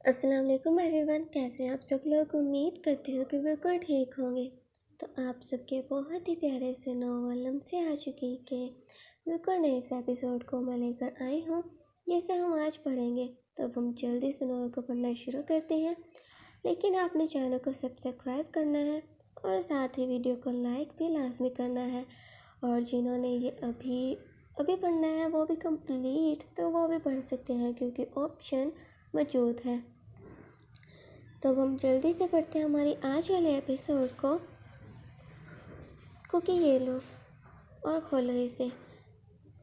السلام علیکم every one, کیسے آپ سب لوگ؟ امید کرتی ہوں کہ بالکل ٹھیک ہوں گے۔ تو آپ سب کے بہت ہی پیارے سے ناول لمحے آ چکی کہ بالکل نئے سے ایپیسوڈ کو میں لے کر آئی ہوں جسے ہم آج پڑھیں گے۔ تو اب ہم جلدی سے ناول کو پڑھنا شروع کرتے ہیں، لیکن آپ نے چینل کو سبسکرائب کرنا ہے اور ساتھ ہی ویڈیو کو لائک بھی لازمی کرنا ہے، اور جنہوں نے یہ ابھی پڑھنا ہے وہ بھی کمپلیٹ تو وہ بھی پڑھ سکتے ہیں کیونکہ آپشن موجود ہے۔ تو اب ہم جلدی سے پڑھتے ہیں ہماری آج والے ایپیسوڈ کو۔ کوکی یہ لو اور کھولو اسے۔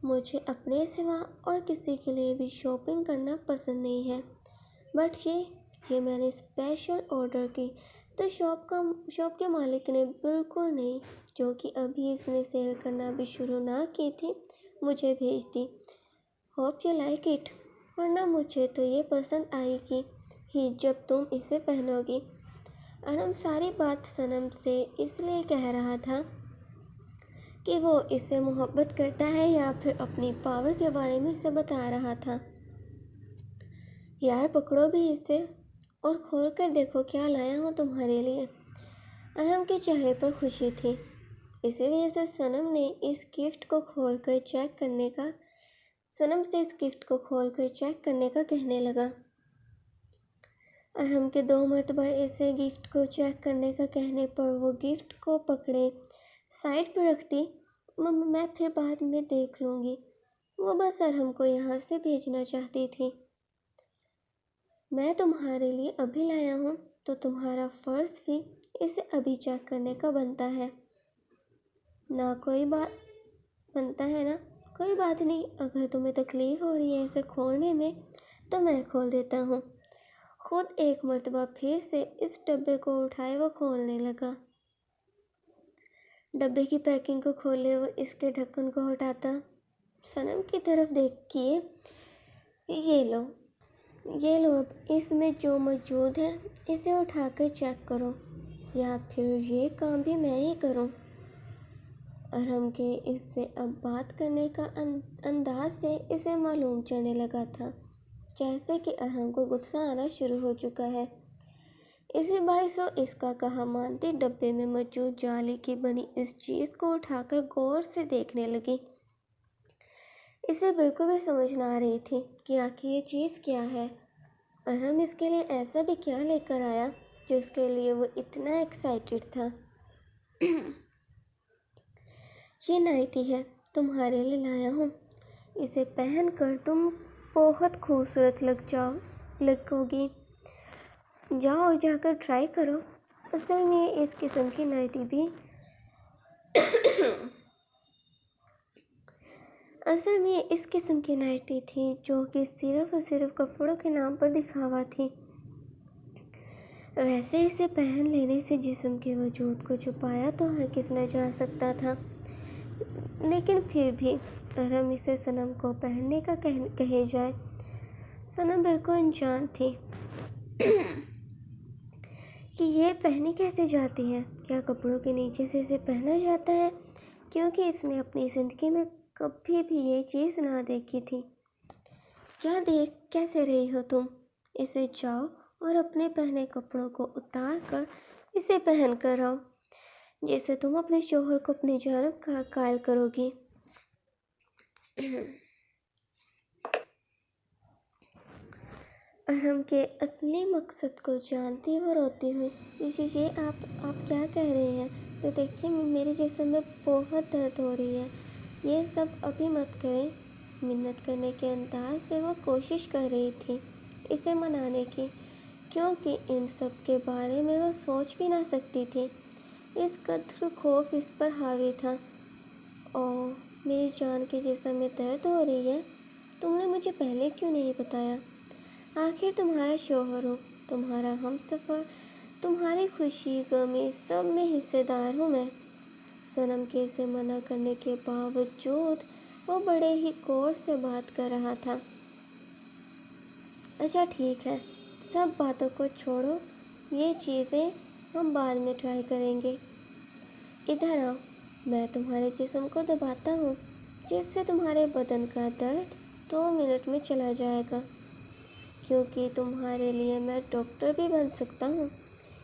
مجھے اپنے سوا اور کسی کے لیے بھی شاپنگ کرنا پسند نہیں ہے، بٹ یہ میں نے اسپیشل آرڈر کی تو شاپ کے مالک نے بالکل نہیں، جو کہ ابھی اس نے سیل کرنا بھی شروع نہ کی تھی، مجھے بھیج دی۔ ہوپ یو لائک اٹ، ورنہ مجھے تو یہ پسند آئے گی ہی جب تم اسے پہنو گی۔ ارم ساری بات صنم سے اس لیے کہہ رہا تھا کہ وہ اس سے محبت کرتا ہے یا پھر اپنی پاور کے بارے میں اسے بتا رہا تھا۔ یار پکڑو بھی اسے اور کھول کر دیکھو کیا لایا ہوں تمہارے لیے۔ ارم کے چہرے پر خوشی تھی، اسی وجہ سے صنم سے اس گفٹ کو کھول کر چیک کرنے کا کہنے لگا۔ ارم کے 2 مرتبہ ایسے گفٹ کو چیک کرنے کا کہنے پر وہ گفٹ کو پکڑے سائڈ پر رکھتی۔ میں پھر بعد میں دیکھ لوں گی، وہ بس ارم کو یہاں سے بھیجنا چاہتی تھی۔ میں تمہارے لیے ابھی لایا ہوں تو تمہارا فرض بھی اسے ابھی چیک کرنے کا بنتا ہے نا؟ کوئی بات نہیں، اگر تمہیں تکلیف ہو رہی ہے اسے کھولنے میں تو میں کھول دیتا ہوں۔ خود ایک مرتبہ پھر سے اس ڈبے کو اٹھائے وہ کھولنے لگا۔ ڈبے کی پیکنگ کو کھولے وہ اس کے ڈھکن کو ہٹاتا، صنم کی طرف دیکھ کیے، یہ لو اب اس میں جو موجود ہے اسے اٹھا کر چیک کرو، یا پھر یہ کام بھی میں ہی کروں۔ ارم کے اس سے اب بات کرنے کا انداز سے اسے معلوم چلنے لگا تھا جیسے کہ ارم کو غصہ آنا شروع ہو چکا ہے۔ اسی باعث وہ اس کا کہا مانتی ڈبے میں موجود جالی کی بنی اس چیز کو اٹھا کر غور سے دیکھنے لگی۔ اسے بالکل بھی سمجھ نہ آ رہی تھی کہ آخر یہ چیز کیا ہے۔ ارم اس کے لیے ایسا بھی کیا لے کر آیا جس کے لیے وہ اتنا ایکسائٹڈ تھا۔ یہ نائٹی ہے، تمہارے لیے لایا ہوں، اسے پہن کر تم بہت خوبصورت لگو گی، جاؤ اور جا کر ٹرائی کرو۔ اصل میں اس قسم کی نائٹی تھی جو کہ صرف اور صرف کپڑوں کے نام پر دکھاوا تھی۔ ویسے اسے پہن لینے سے جسم کے وجود کو چھپایا تو ہر کس نہ جا سکتا تھا، لیکن پھر بھی ارم اسے صنم کو پہننے کا کہے جائے۔ صنم بالکل انجان تھی کہ یہ پہنی کیسے جاتی ہے، کیا کپڑوں کے نیچے سے اسے پہنا جاتا ہے، کیونکہ اس نے اپنی زندگی میں کبھی بھی یہ چیز نہ دیکھی تھی۔ کیا دیکھ کیسے رہی ہو تم؟ اسے جاؤ اور اپنے پہنے کپڑوں کو اتار کر اسے پہن کر آؤ، جیسے تم اپنے شوہر کو اپنی جانب کا قائل کرو گی۔ ارم کے اصلی مقصد کو جانتی وہ روتی ہوئی، یہ آپ کیا کہہ رہے ہیں؟ تو دیکھیں میرے جسم میں بہت درد ہو رہی ہے، یہ سب ابھی مت کریں۔ منت کرنے کے انداز سے وہ کوشش کر رہی تھی اسے منانے کی، کیونکہ ان سب کے بارے میں وہ سوچ بھی نہ سکتی تھی، اس قدر خوف اس پر حاوی تھا۔ اوہ میری جان کے جسم میں درد ہو رہی ہے، تم نے مجھے پہلے کیوں نہیں بتایا؟ آخر تمہارا شوہر ہوں، تمہارا ہمسفر، تمہاری خوشی غمی سب میں حصے دار ہوں میں۔ صنم کے اسے منع کرنے کے باوجود وہ بڑے ہی غور سے بات کر رہا تھا۔ اچھا ٹھیک ہے، سب باتوں کو چھوڑو، یہ چیزیں ہم بعد میں ٹرائی کریں گے۔ ادھر آؤ، میں تمہارے جسم کو دباتا ہوں جس سے تمہارے بدن کا درد 2 منٹ میں چلا جائے گا۔ کیونکہ تمہارے لیے میں ڈاکٹر بھی بن سکتا ہوں۔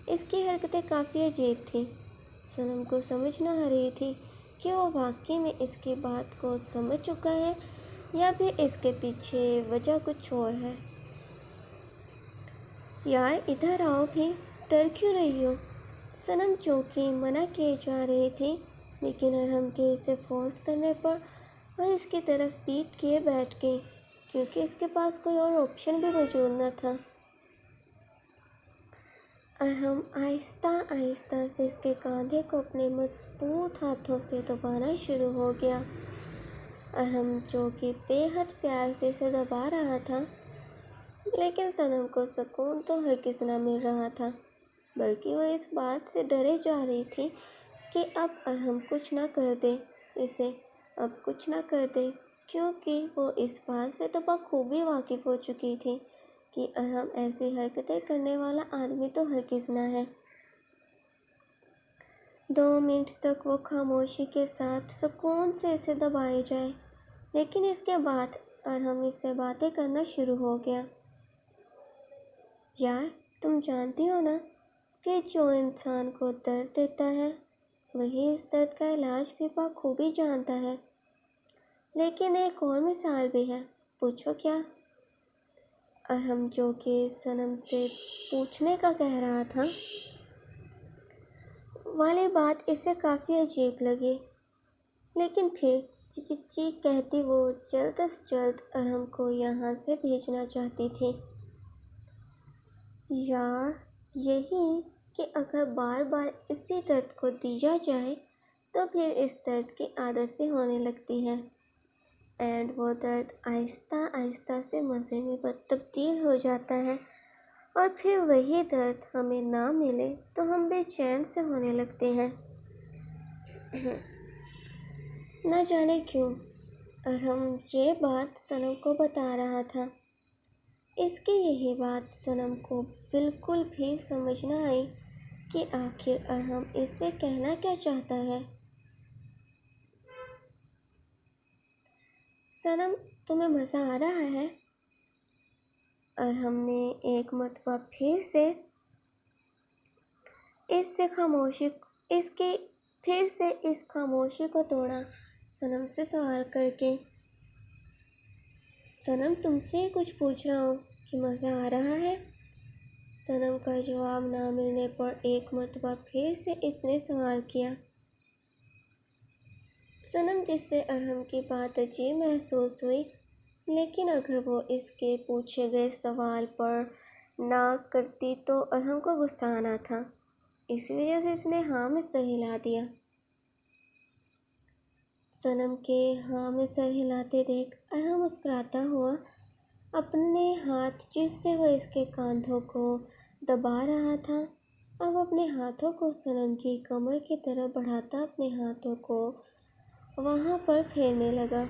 اس کی حرکتیں کافی عجیب تھیں۔ صنم کو سمجھ نہ آ رہی تھی کہ وہ واقعی میں اس کی بات کو سمجھ چکا ہے یا پھر اس کے پیچھے وجہ کچھ اور ہے۔ یار ادھر آؤ بھی، ڈر کیوں رہی ہو؟ صنم چونکہ منع کیے جا رہی تھی، لیکن ارحم کے اسے فورس کرنے پر وہ اس کی طرف پیٹ کیے بیٹھ گئی، کیونکہ اس کے پاس کوئی اور آپشن بھی موجود نہ تھا۔ ارحم آہستہ آہستہ سے اس کے کاندھے کو اپنے مضبوط ہاتھوں سے دبانا شروع ہو گیا۔ ارحم جو کہ بے حد پیار سے اسے دبا رہا تھا، لیکن صنم کو سکون تو ہرگز نہ مل رہا تھا، بلکہ وہ اس بات سے ڈرے جا رہی تھی کہ اب ارحم کچھ نہ کر دے اسے، اب کچھ نہ کر دے، کیونکہ وہ اس بات سے تو بخوبی واقف ہو چکی تھی کہ ارحم ایسی حرکتیں کرنے والا آدمی تو ہرگز نہ ہے۔ 2 منٹ تک وہ خاموشی کے ساتھ سکون سے اسے دبائے جائے، لیکن اس کے بعد ارحم اس سے باتیں کرنا شروع ہو گیا۔ یار تم جانتی ہو نا کہ جو انسان کو درد دیتا ہے وہی اس درد کا علاج بھی بخوبی جانتا ہے۔ لیکن ایک اور مثال بھی ہے، پوچھو کیا؟ ارحم جو کہ صنم سے پوچھنے کا کہہ رہا تھا والی بات اسے کافی عجیب لگی، لیکن پھر چی کہتی وہ جلد از جلد ارحم کو یہاں سے بھیجنا چاہتی تھی۔ یار یہی کہ اگر بار بار اسی درد کو دیا جائے تو پھر اس درد کی عادت سی ہونے لگتی ہے، اینڈ وہ درد آہستہ آہستہ سے مزے میں تبدیل ہو جاتا ہے، اور پھر وہی درد ہمیں نہ ملے تو ہم بے چین سے ہونے لگتے ہیں۔ نہ جانے کیوں ارحم یہ بات صنم کو بتا رہا تھا۔ اس کی یہی بات صنم کو بالکل بھی سمجھ نہ آئی کہ آخر ارحم اس سے کہنا کیا چاہتا ہے۔ صنم تمہیں مزہ آ رہا ہے؟ ارحم نے ایک مرتبہ پھر سے اس خاموشی کو توڑا، صنم سے سوال کر کے۔ صنم تم سے کچھ پوچھ رہا ہوں کہ مزہ آ رہا ہے؟ صنم کا جواب نہ ملنے پر ایک مرتبہ پھر سے اس نے سوال کیا۔ صنم جس سے ارحم کی بات عجیب محسوس ہوئی، لیکن اگر وہ اس کے پوچھے گئے سوال پر نہ کرتی تو ارحم کو غصہ آنا تھا، اسی وجہ سے اس نے ہاں میں سر ہلا دیا۔ صنم کے ہاں میں سر ہلاتے دیکھ ارحم مسکراتا ہوا اپنے ہاتھ جس سے وہ اس کے کاندھوں کو دبا رہا تھا، اب اپنے ہاتھوں کو صنم کی کمر کی طرف بڑھاتا اپنے ہاتھوں کو وہاں پر پھیرنے لگا۔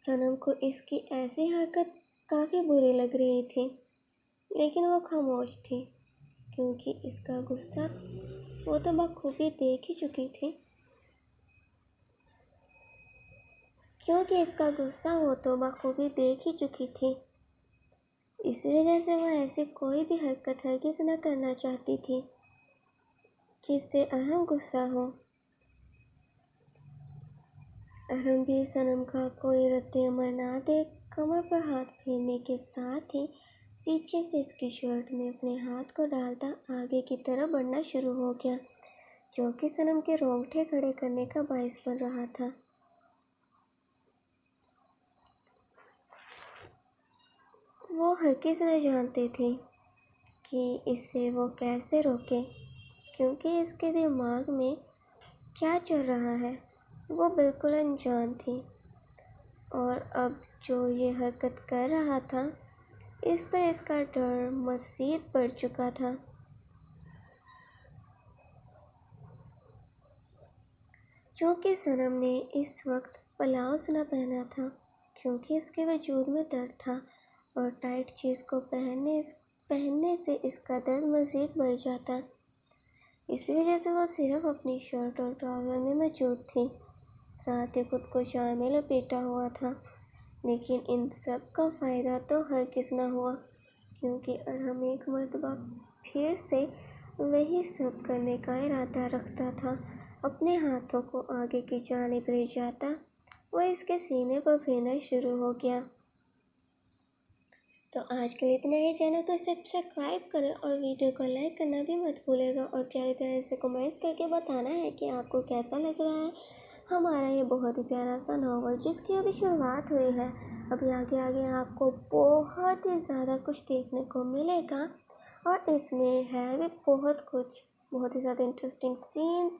صنم کو اس کی ایسی حرکت کافی بری لگ رہی تھی، لیکن وہ خاموش تھی، کیونکہ اس کا غصہ وہ تو بخوبی دیکھ ہی چکی تھی۔ اسی وجہ سے وہ ایسی کوئی بھی حرکت ہرگز نہ کرنا چاہتی تھی جس سے ارحم غصہ ہو۔ ارحم بھی صنم کا کوئی رد عمل نہ دیکھ کمر پر ہاتھ پھیرنے کے ساتھ ہی پیچھے سے اس کی شرٹ میں اپنے ہاتھ کو ڈالتا آگے کی طرف بڑھنا شروع ہو گیا، جو کہ صنم کے رونگٹے کھڑے کرنے کا باعث بن رہا تھا۔ وہ ہرگز نہ جانتی تھی کہ اسے وہ کیسے روکے، کیونکہ اس کے دماغ میں کیا چل رہا ہے وہ بالکل انجان تھی، اور اب جو یہ حرکت کر رہا تھا اس پر اس کا ڈر مزید بڑھ چکا تھا۔ چونکہ صنم نے اس وقت بلاؤز نہ پہنا تھا، کیونکہ اس کے وجود میں درد تھا، اور ٹائٹ چیز کو پہننے سے اس کا درد مزید بڑھ جاتا، اسی وجہ سے وہ صرف اپنی شرٹ اور ٹراؤزر میں موجود تھی۔ ساتھ ہی خود کو شال میں لپیٹا ہوا تھا۔ لیکن ان سب کا فائدہ تو ہرگز نہ ہوا، کیونکہ ارحم ایک مرتبہ پھر سے وہی سب کرنے کا ارادہ رکھتا تھا۔ اپنے ہاتھوں کو آگے کی جانب لے جاتا وہ اس کے سینے پر پھرنا شروع ہو گیا۔ تو آج کے لیے اتنا ہی۔ چینل کو سبسکرائب کریں اور ویڈیو کو لائک کرنا بھی مت بھولے گا، اور پیاری پیاری سے کمنٹس کر کے بتانا ہے کہ آپ کو کیسا لگ رہا ہے ہمارا یہ بہت ہی پیارا سا ناول، جس کی ابھی شروعات ہوئی ہے۔ ابھی آگے آگے آپ کو بہت ہی زیادہ کچھ دیکھنے کو ملے گا، اور اس میں ہے بھی بہت کچھ، بہت ہی زیادہ انٹرسٹنگ سینس